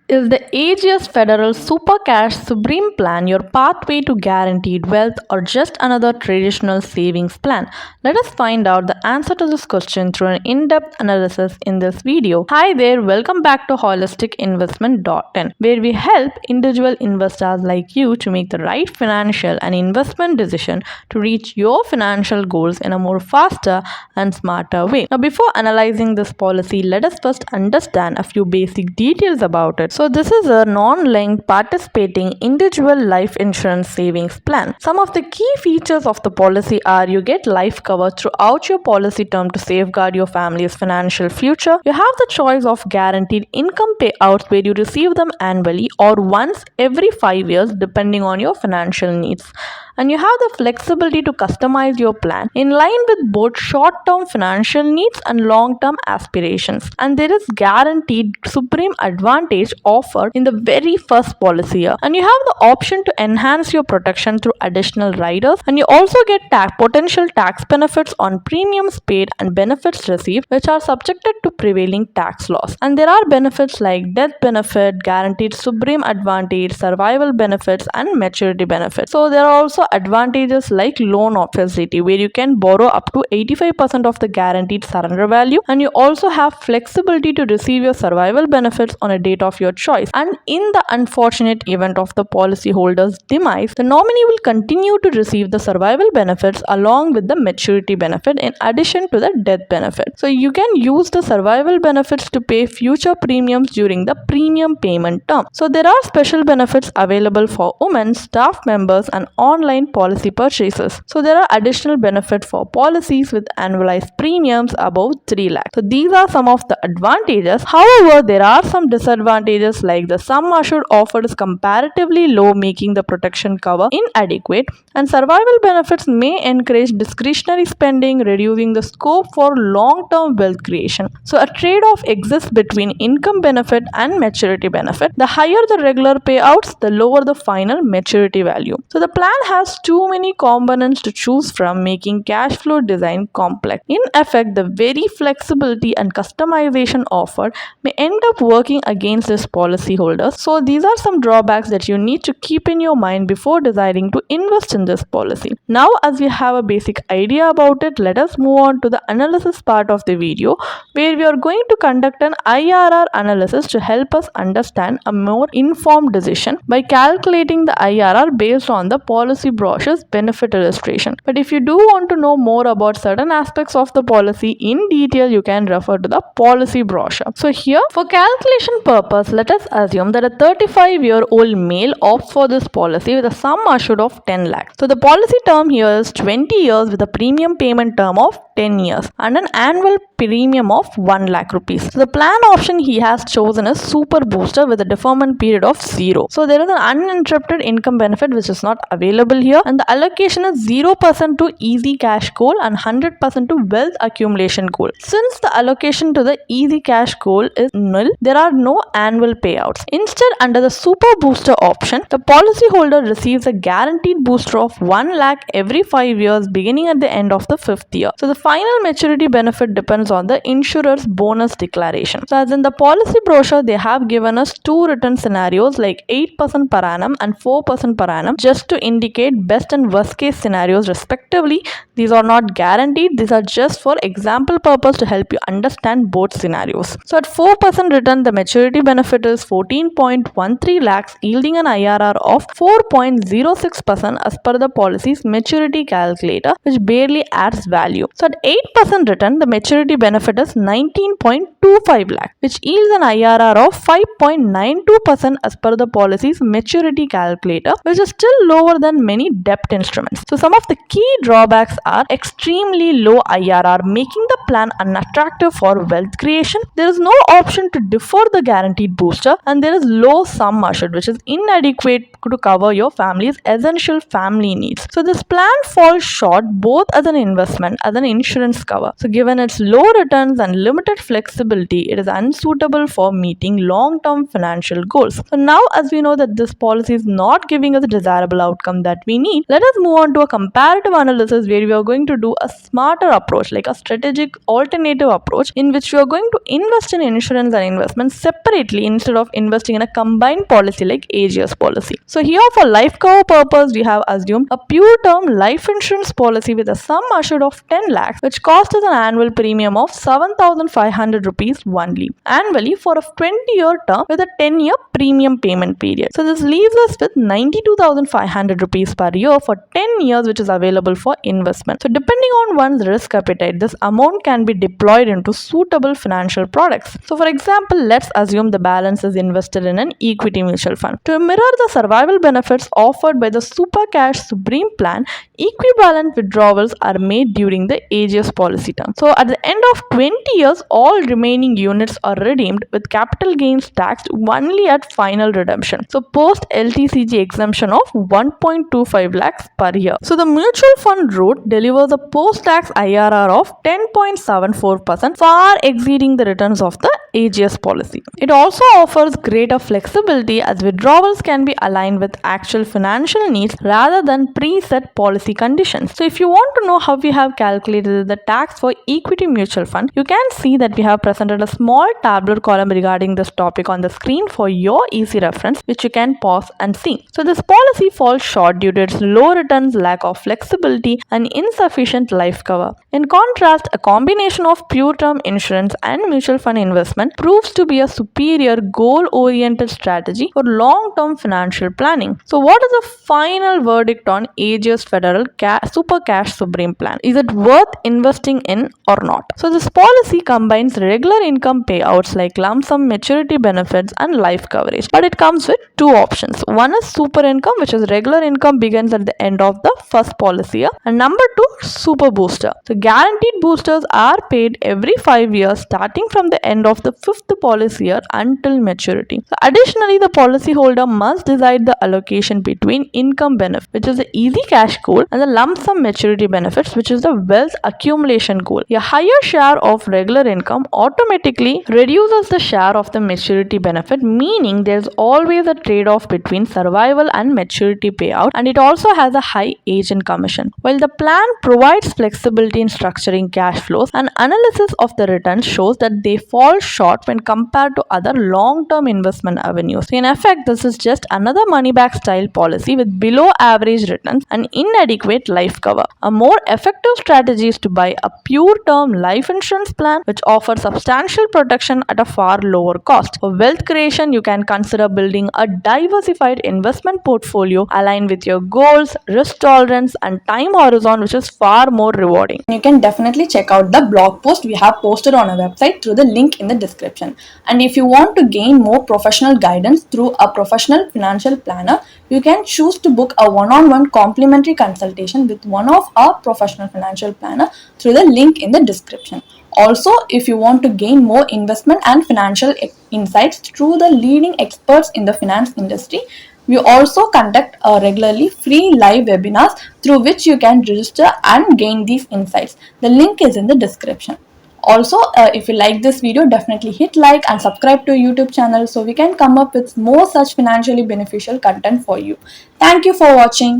Is the Ageas Federal Super Cash Supreme Plan your pathway to guaranteed wealth or just another traditional savings plan? Let us find out the answer to this question through an in-depth analysis in this video. Hi there, welcome back to holisticinvestment.in, where we help individual investors like you to make the right financial and investment decision to reach your financial goals in a more faster and smarter way. Now, before analyzing this policy, let us first understand a few basic details about it. So this is a non-linked participating individual life insurance savings plan. Some of the key features of the policy are you get life cover throughout your policy term to safeguard your family's financial future. You have the choice of guaranteed income payouts where you receive them annually or once every 5 years depending on your financial needs. And you have the flexibility to customize your plan in line with both short-term financial needs and long-term aspirations. And there is guaranteed supreme advantage offered in the very first policy year. And you have the option to enhance your protection through additional riders. And you also get potential tax benefits on premiums paid and benefits received, which are subjected to prevailing tax laws. And there are benefits like death benefit, guaranteed supreme advantage, survival benefits, and maturity benefits. So there are also advantages like loan facility where you can borrow up to 85% of the guaranteed surrender value, and you also have flexibility to receive your survival benefits on a date of your choice. And in the unfortunate event of the policyholder's demise, the nominee will continue to receive the survival benefits along with the maturity benefit in addition to the death benefit. So you can use the survival benefits to pay future premiums during the premium payment term. So there are special benefits available for women, staff members, and online policy purchases. So there are additional benefits for policies with annualized premiums above 3 lakh. So these are some of the advantages. However, there are some disadvantages like the sum assured offered is comparatively low, making the protection cover inadequate, and survival benefits may encourage discretionary spending, reducing the scope for long-term wealth creation. So a trade-off exists between income benefit and maturity benefit. The higher the regular payouts, the lower the final maturity value. So the plan has too many components to choose from, making cash flow design complex. In effect, the very flexibility and customization offered may end up working against this policyholder. So these are some drawbacks that you need to keep in your mind before deciding to invest in this policy. Now, as we have a basic idea about it, let us move on to the analysis part of the video, where we are going to conduct an IRR analysis to help us understand a more informed decision by calculating the IRR based on the policy brochure's benefit illustration. But if you do want to know more about certain aspects of the policy in detail, you can refer to the policy brochure. So here, for calculation purpose, let us assume that a 35-year-old male opts for this policy with a sum assured of 10 lakhs. So the policy term here is 20 years with a premium payment term of 10 years and an annual premium of 1 lakh rupees. So the plan option he has chosen is Super Booster with a deferment period of 0. So there is an uninterrupted income benefit which is not available here, and the allocation is 0% to easy cash goal and 100% to wealth accumulation goal. Since the allocation to the easy cash goal is nil, there are no annual payouts. Instead, under the Super Booster option, the policyholder receives a guaranteed booster of 1 lakh every 5 years beginning at the end of the 5th year. So the final maturity benefit depends on the insurer's bonus declaration. So as in the policy brochure, they have given us two written scenarios like 8% per annum and 4% per annum just to indicate best and worst case scenarios respectively. These are not guaranteed. These are just for example purpose to help you understand both scenarios. So at 4% return, the maturity benefit is 14.13 lakhs, yielding an IRR of 4.06% as per the policy's maturity calculator, which barely adds value. So at 8% return, the maturity benefit is 19.25 lakh, which yields an IRR of 5.92% as per the policy's maturity calculator, which is still lower than many debt instruments. So some of the key drawbacks are extremely low IRR, making the plan unattractive for wealth creation. There is no option to defer the guaranteed booster, and there is low sum assured, which is inadequate to cover your family's essential family needs. So this plan falls short both as an investment as an insurance cover. So given its low returns and limited flexibility, it is unsuitable for meeting long-term financial goals. So now, as we know that this policy is not giving us a desirable outcome that we need, let us move on to a comparative analysis where we are going to do a smarter approach, like a strategic alternative approach, in which we are going to invest in insurance and investments separately instead of investing in a combined policy like Ageas policy. So here for life cover purpose, we have assumed a pure term life insurance policy with a sum assured of 10 lakhs, which costs us an annual premium of 7,500 rupees only annually for a 20-year term with a 10-year premium payment period. So this leaves us with 92,500 rupees per year for 10 years, which is available for investment. So depending on one's risk appetite, this amount can be deployed into suitable financial products. So for example, let's assume the balance is invested in an equity mutual fund. To mirror the survival benefits offered by the Super Cash Supreme plan, equivalent withdrawals are made during the Ageas policy term. So at the end of 20 years, all remaining units are redeemed with capital gains taxed only at final redemption. So post LTCG exemption of 1.25 lakhs per year. So the mutual fund route delivers a post-tax IRR of 10.74%, far exceeding the returns of the Ageas policy. It also offers greater flexibility as withdrawals can be aligned with actual financial needs rather than preset policy conditions. So if you want to know how we have calculated the tax for equity mutual fund, you can see that we have presented a small tabular column regarding this topic on the screen for your easy reference, which you can pause and see. So this policy falls short due to its low returns, lack of flexibility, and insufficient life cover. In contrast, a combination of pure term insurance and mutual fund investment proves to be a superior goal-oriented strategy for long-term financial planning. So what is the final verdict on Ageas Federal Super Cash Supreme plan? Is it worth investing in or not? So this policy combines regular income payouts like lump sum maturity benefits and life coverage, but it comes with two options. One is super income, which is regular income begins at the end of the first policy year, and number two, super booster. So guaranteed boosters are paid every 5 years starting from the end of the fifth policy year until maturity. So additionally, the policyholder must decide the allocation between income benefit, which is the easy cash goal, and the lump sum maturity benefits, which is the wealth accumulation goal. A higher share of regular income automatically reduces the share of the maturity benefit, meaning there's always a trade-off between survival and maturity payout, and it also has a high agent commission. While the plan provides flexibility in structuring cash flows, an analysis of the returns shows that they fall short when compared to other long-term investment avenues. So in effect, this is just another money-back style policy with below average returns and inadequate life cover. A more effective strategy is to buy a pure term life insurance plan which offers substantial protection at a far lower cost. For wealth creation, you can consider building a diversified investment portfolio aligned with your goals, risk tolerance, and time horizon, which is far more rewarding. You can definitely check out the blog post we have posted on our website through the link in the description. And if you want to gain more professional guidance through a professional financial planner, you can choose to book a one-on-one complimentary consultation with one of our professional financial planner through the link in the description. Also, if you want to gain more investment and financial insights through the leading experts in the finance industry, we also conduct regularly free live webinars through which you can register and gain these insights. The link is in the description. Also, if you like this video, definitely hit like and subscribe to our YouTube channel so we can come up with more such financially beneficial content for you. Thank you for watching.